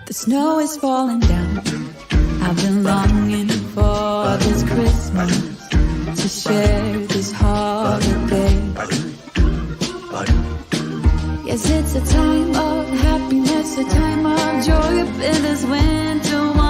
S1: The snow is falling down. I've been longing for this Christmas to share this holiday. Yes, it's a time of happiness, a time of joy up in this winter.